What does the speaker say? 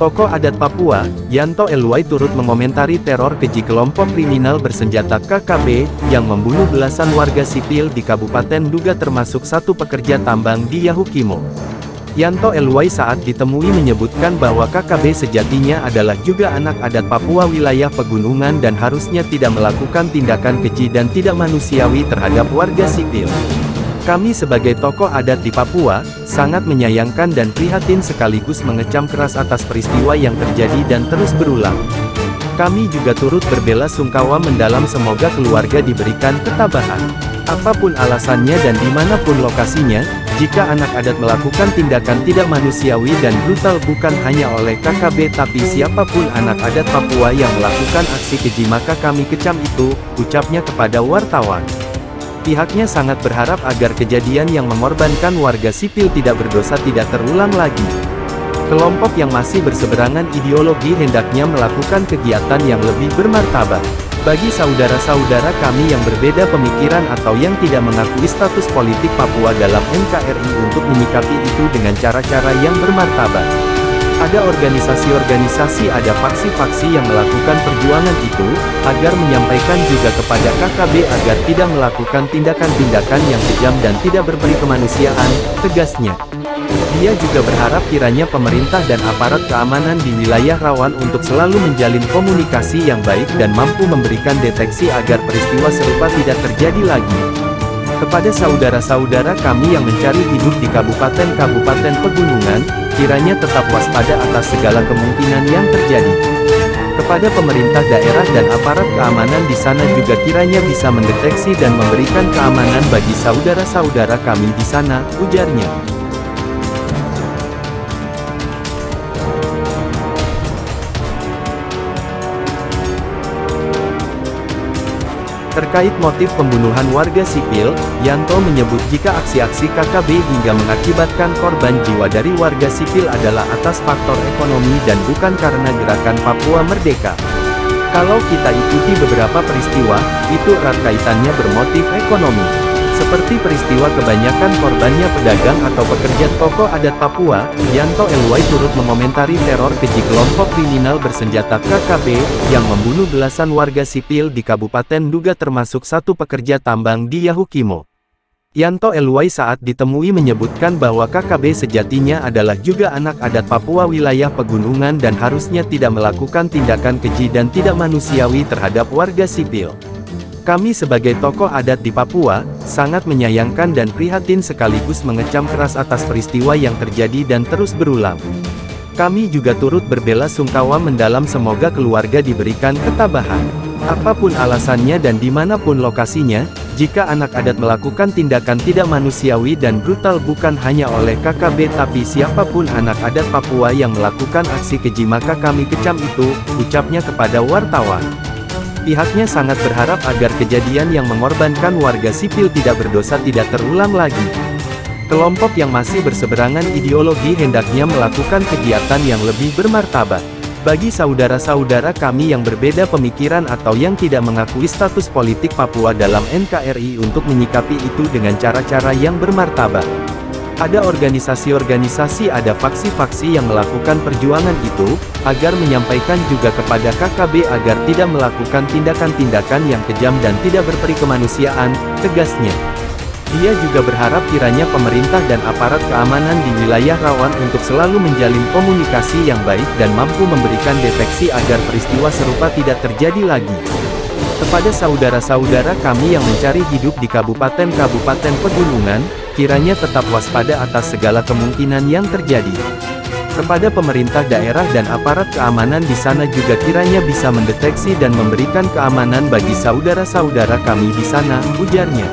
Tokoh adat Papua, Yanto Eluai turut mengomentari teror keji kelompok kriminal bersenjata KKB, yang membunuh belasan warga sipil di Kabupaten Duga termasuk satu pekerja tambang di Yahukimo. Yanto Eluai saat ditemui menyebutkan bahwa KKB sejatinya adalah juga anak adat Papua wilayah pegunungan dan harusnya tidak melakukan tindakan keji dan tidak manusiawi terhadap warga sipil. Kami sebagai tokoh adat di Papua, sangat menyayangkan dan prihatin sekaligus mengecam keras atas peristiwa yang terjadi dan terus berulang. Kami juga turut berbela-sungkawa mendalam semoga keluarga diberikan ketabahan. Apapun alasannya dan dimanapun lokasinya, jika anak adat melakukan tindakan tidak manusiawi dan brutal bukan hanya oleh KKB tapi siapapun anak adat Papua yang melakukan aksi keji maka kami kecam itu, ucapnya kepada wartawan. Pihaknya sangat berharap agar kejadian yang mengorbankan warga sipil tidak berdosa tidak terulang lagi. Kelompok yang masih berseberangan ideologi hendaknya melakukan kegiatan yang lebih bermartabat. Bagi saudara-saudara kami yang berbeda pemikiran atau yang tidak mengakui status politik Papua dalam NKRI untuk menyikapi itu dengan cara-cara yang bermartabat. Ada organisasi-organisasi, ada faksi-faksi yang melakukan perjuangan itu, agar menyampaikan juga kepada KKB agar tidak melakukan tindakan-tindakan yang kejam dan tidak berberi kemanusiaan, tegasnya. Dia juga berharap kiranya pemerintah dan aparat keamanan di wilayah rawan untuk selalu menjalin komunikasi yang baik dan mampu memberikan deteksi agar peristiwa serupa tidak terjadi lagi. Kepada saudara-saudara kami yang mencari hidup di kabupaten-kabupaten pegunungan, kiranya tetap waspada atas segala kemungkinan yang terjadi. Kepada pemerintah daerah dan aparat keamanan di sana juga kiranya bisa mendeteksi dan memberikan keamanan bagi saudara-saudara kami di sana, ujarnya. Terkait motif pembunuhan warga sipil, Yanto menyebut jika aksi-aksi KKB hingga mengakibatkan korban jiwa dari warga sipil adalah atas faktor ekonomi dan bukan karena gerakan Papua Merdeka. Kalau kita ikuti beberapa peristiwa, itu erat kaitannya bermotif ekonomi. Seperti peristiwa kebanyakan korbannya pedagang atau pekerja. Tokoh adat Papua, Yanto Eluai turut mengomentari teror keji kelompok kriminal bersenjata KKB, yang membunuh belasan warga sipil di Kabupaten Duga termasuk satu pekerja tambang di Yahukimo. Yanto Eluai saat ditemui menyebutkan bahwa KKB sejatinya adalah juga anak adat Papua wilayah pegunungan dan harusnya tidak melakukan tindakan keji dan tidak manusiawi terhadap warga sipil. Kami sebagai tokoh adat di Papua, sangat menyayangkan dan prihatin sekaligus mengecam keras atas peristiwa yang terjadi dan terus berulang. Kami juga turut berbela-sungkawa mendalam semoga keluarga diberikan ketabahan. Apapun alasannya dan dimanapun lokasinya, jika anak adat melakukan tindakan tidak manusiawi dan brutal bukan hanya oleh KKB tapi siapapun anak adat Papua yang melakukan aksi keji maka kami kecam itu, ucapnya kepada wartawan. Pihaknya sangat berharap agar kejadian yang mengorbankan warga sipil tidak berdosa tidak terulang lagi. Kelompok yang masih berseberangan ideologi hendaknya melakukan kegiatan yang lebih bermartabat. Bagi saudara-saudara kami yang berbeda pemikiran atau yang tidak mengakui status politik Papua dalam NKRI untuk menyikapi itu dengan cara-cara yang bermartabat. Ada organisasi-organisasi, ada faksi-faksi yang melakukan perjuangan itu, agar menyampaikan juga kepada KKB agar tidak melakukan tindakan-tindakan yang kejam dan tidak berperi kemanusiaan, tegasnya. Dia juga berharap kiranya pemerintah dan aparat keamanan di wilayah rawan untuk selalu menjalin komunikasi yang baik dan mampu memberikan deteksi agar peristiwa serupa tidak terjadi lagi. Kepada saudara-saudara kami yang mencari hidup di kabupaten-kabupaten pegunungan, kiranya tetap waspada atas segala kemungkinan yang terjadi. Kepada pemerintah daerah dan aparat keamanan di sana juga kiranya bisa mendeteksi dan memberikan keamanan bagi saudara-saudara kami di sana, ujarnya.